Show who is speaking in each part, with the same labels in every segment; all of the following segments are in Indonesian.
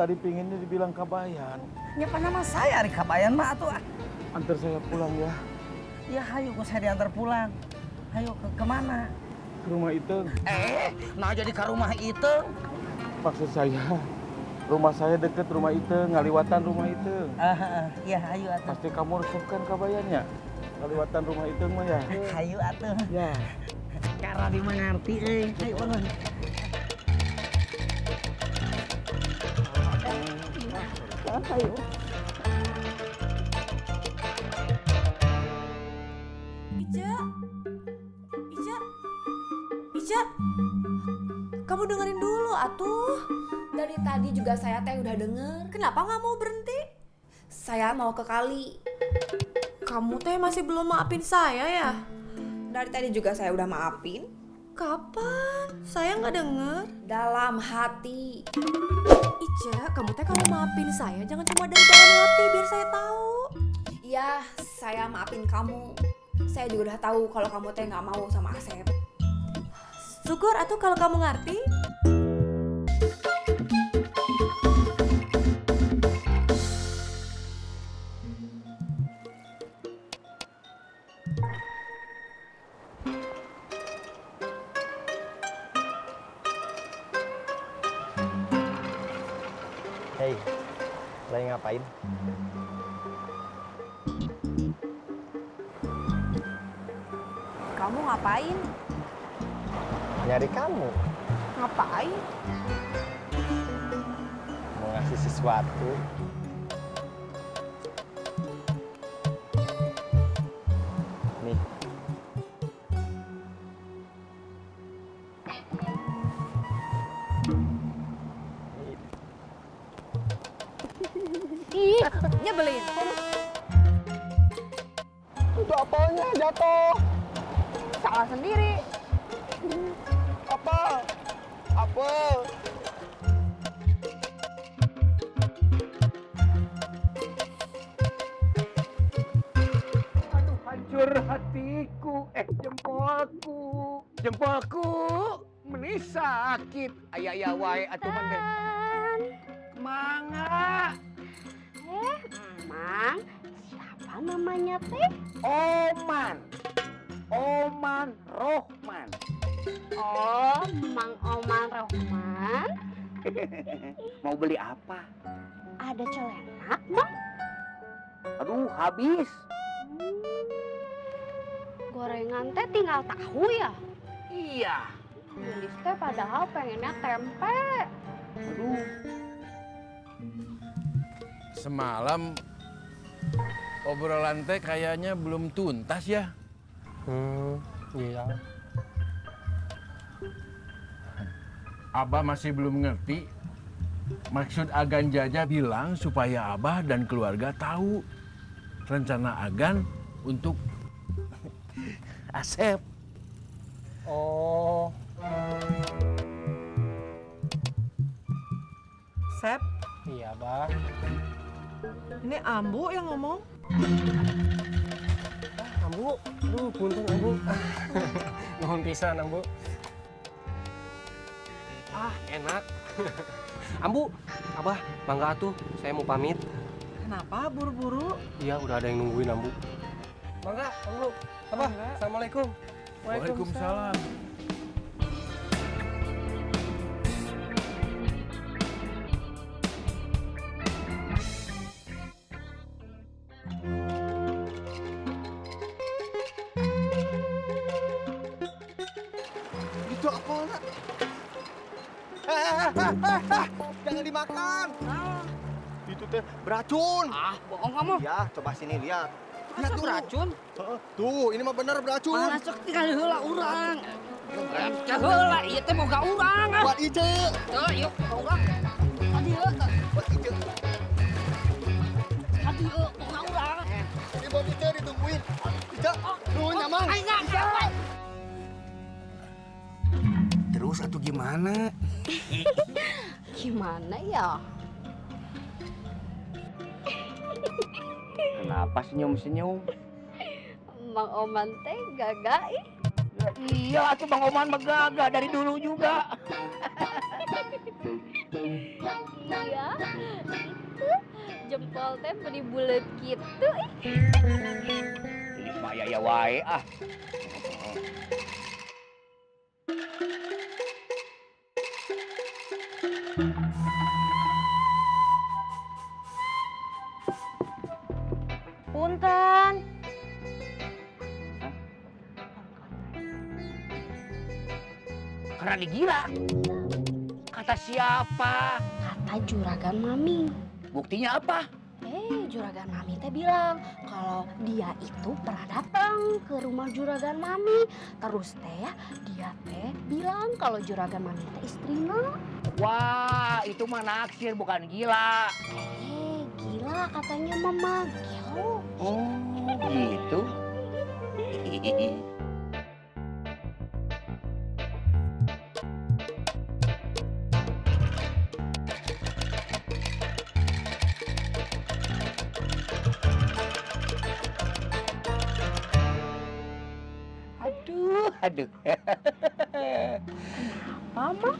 Speaker 1: tadi pinginnya dibilang Kabayan.
Speaker 2: Nyapa nama saya Ari Kabayan mah atuh.
Speaker 1: Antar saya pulang ya.
Speaker 2: Ya hayu kok saya diantar pulang. Hayu kemana?
Speaker 1: Ke rumah Iteng.
Speaker 2: Nah jadi ke rumah itu.
Speaker 1: Maksud saya, rumah saya deket rumah Iteng, ngaliwatan rumah Iteng.
Speaker 2: Ya hayu atuh.
Speaker 1: Pasti kamu resepkan Kabayannya. Ngaliwatan rumah Iteng mah ya.
Speaker 2: Hayu atuh.
Speaker 1: Ya.
Speaker 2: Cara dimengerti hayu ulun. Hayu.
Speaker 3: Ica, kamu dengerin dulu atuh.
Speaker 4: Dari tadi juga saya teh udah denger.
Speaker 3: Kenapa nggak mau berhenti?
Speaker 4: Saya mau ke kali.
Speaker 3: Kamu teh masih belum maafin saya ya?
Speaker 4: Dari tadi juga saya udah maafin.
Speaker 3: Kapan? Saya nggak denger.
Speaker 4: Dalam hati.
Speaker 3: Ica, kamu teh kalau maafin saya jangan cuma dari dalam hati biar saya tahu.
Speaker 4: Iya, saya maafin kamu. Saya juga udah tahu kalau kamu teh nggak mau sama Asep.
Speaker 3: Syukur atuh kalau kamu ngerti.
Speaker 5: Hei, lagi ngapain?
Speaker 4: Kamu ngapain?
Speaker 5: Nyari kamu.
Speaker 4: Ngapain?
Speaker 5: Mau ngasih sesuatu. Nih.
Speaker 4: Ih, nyebelin.
Speaker 5: Itu apanya jatuh?
Speaker 4: Salah sendiri.
Speaker 5: Apa? Apa?
Speaker 1: Aduh, hancur hatiku, jempolku. Jempolku, meni sakit. Aya wae atuh mende. Mangga.
Speaker 6: Mang, siapa namanya teh?
Speaker 1: Oman. Oman Rohman.
Speaker 6: Oh, Mang Oman Rohman.
Speaker 1: Mau beli apa?
Speaker 6: Ada celenak, Mang?
Speaker 1: Aduh, habis.
Speaker 6: Gorengan teh tinggal tahu ya?
Speaker 1: Iya.
Speaker 6: Nulis teh padahal pengennya tempe.
Speaker 1: Aduh.
Speaker 7: Semalam obrolan teh kayaknya belum tuntas ya.
Speaker 5: Iya.
Speaker 7: Abah masih belum ngerti. Maksud Agan Jaja bilang supaya Abah dan keluarga tahu rencana Agan untuk Asep.
Speaker 5: Oh,
Speaker 3: Sep,
Speaker 5: iya, Bah.
Speaker 3: ini Ambu yang ngomong.
Speaker 5: Ambu, aduh punten Ambu. Nuhun pisan Ambu.
Speaker 8: Enak. Ambu, Abah, mangga atuh, saya mau pamit.
Speaker 3: Kenapa buru-buru?
Speaker 8: Iya, udah ada yang nungguin Ambu.
Speaker 5: Mangga, Ambu. Abah, assalamualaikum.
Speaker 7: Waalaikumsalam.
Speaker 5: Itu apa, nak? Jangan dimakan. Itu teh beracun.
Speaker 8: Bohong kamu.
Speaker 5: Ya, coba sini lihat.
Speaker 8: Lihat tuh racun.
Speaker 5: Tuh, ini mah bener beracun.
Speaker 8: Mana sok tinggal heula urang. Cek heula, ieu teh boga urang.
Speaker 5: Buat Ice.
Speaker 8: Tuh, yuk, boga urang. Adi heula.
Speaker 5: Buat Ice.
Speaker 8: Adi heula, boga urang.
Speaker 5: Ini buat Ice ditungguin. Ice, lu nyamang.
Speaker 8: Terus atuh gimana?
Speaker 6: Gimana ya?
Speaker 1: Kenapa senyum-senyum?
Speaker 6: Mang Oman teh gagah ih.
Speaker 9: Iya, tuh Bang Oman megagah dari dulu juga.
Speaker 6: Iya, itu jempol teh beri bulat gitu.
Speaker 9: Ini mah ya wae ah.
Speaker 6: Punten.
Speaker 9: Karena digila. Kata siapa?
Speaker 6: Kata juragan mami.
Speaker 9: Buktinya apa?
Speaker 6: Juragan mami teh bilang kalau dia itu pernah datang ke rumah juragan mami. Terus teh dia teh bilang kalau juragan mami teh istrinya.
Speaker 9: Wah, itu mah naksir bukan gila.
Speaker 6: Gila katanya mama. Gila.
Speaker 9: Oh, gitu. Aduh.
Speaker 6: Mama?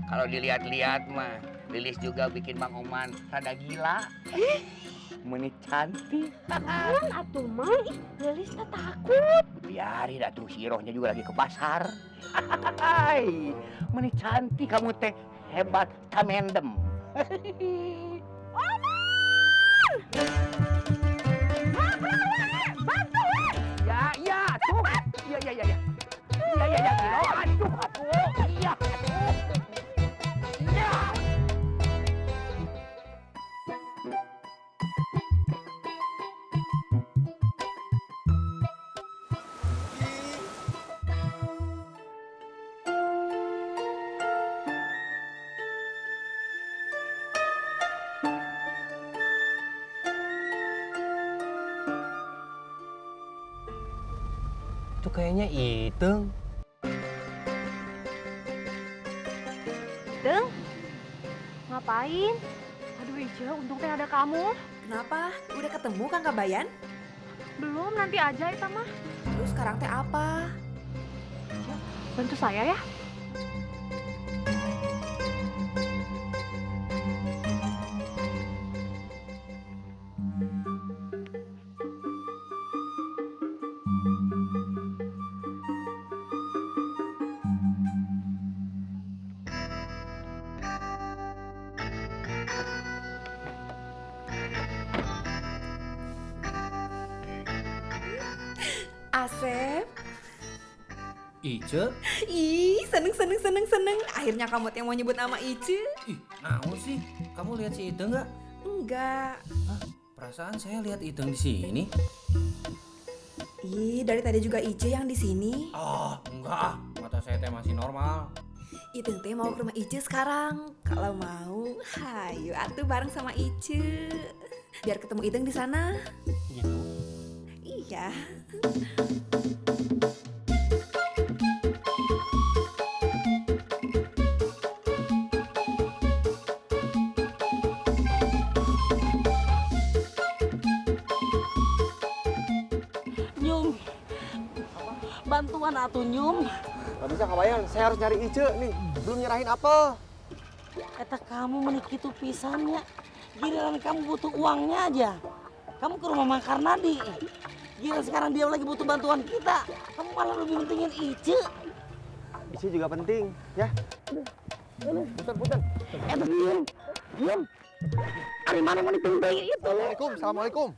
Speaker 9: Kalau dilihat-lihat mah, Lilis juga bikin Bang Oman rada gila. Menit cantik.
Speaker 6: Jangan atuh mah, Lilis teh takut.
Speaker 9: Biarin atuh si Rohnya juga lagi ke pasar. Hai, menit cantik kamu teh hebat tamendem. Ya, tuh. Ya. Ya, Gilo. Aduh. Iya. Iya.
Speaker 8: Itu kayaknya Iteng.
Speaker 6: Deng, ngapain? Aduh Ica, untung teh ada kamu.
Speaker 3: Kenapa? Udah ketemu Kang Kabayan?
Speaker 6: Belum, nanti aja Ita mah.
Speaker 3: Terus sekarang teh apa?
Speaker 6: Bantu saya ya.
Speaker 3: Asep.
Speaker 10: Ice?
Speaker 3: Ih, seneng. Akhirnya kamu yang mau nyebut nama Ice.
Speaker 10: Ih, naon sih? Kamu lihat si Iteng nggak?
Speaker 3: Enggak.
Speaker 10: Hah? Perasaan saya lihat Iteng di sini.
Speaker 3: Ih, dari tadi juga Ice yang di sini.
Speaker 10: Oh, enggak ah. Mata saya teh masih normal.
Speaker 3: Iteng teh mau ke rumah Ice sekarang. Kalau mau, hayu atuh bareng sama Ice. Biar ketemu Iteng di sana.
Speaker 5: Gitu.
Speaker 3: Iya.
Speaker 2: Nyum. Bantuan atuh Nyum.
Speaker 5: Gak bisa Kabayan, saya harus nyari Ice nih. Belum nyerahin apel.
Speaker 2: Eta kamu menik itu pisannya. Giliran kamu butuh uangnya aja. Kamu ke rumah Mang Karnadi. Giliran sekarang dia lagi butuh bantuan kita. Kamu malah lebih pentingin Ice.
Speaker 5: Ice juga penting, ya. Punten.
Speaker 2: Eta Nyum. Dari mana menik penting itu?
Speaker 5: Assalamualaikum.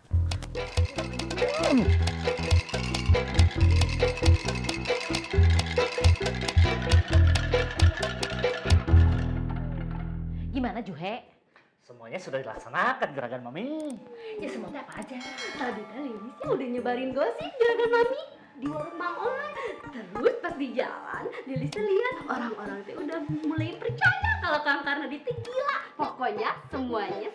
Speaker 11: Gimana Juhe? Semuanya sudah dilaksanakan juragan Mami. Ya semuanya apa aja?
Speaker 6: Tadi kan Lilisnya udah nyebarin gosip juragan mami di warung Bang Oman. Terus pas di jalan, Lilisnya lihat orang-orang teh udah mulai percaya kalau Kang Karnadi teh gila. Pokoknya semuanya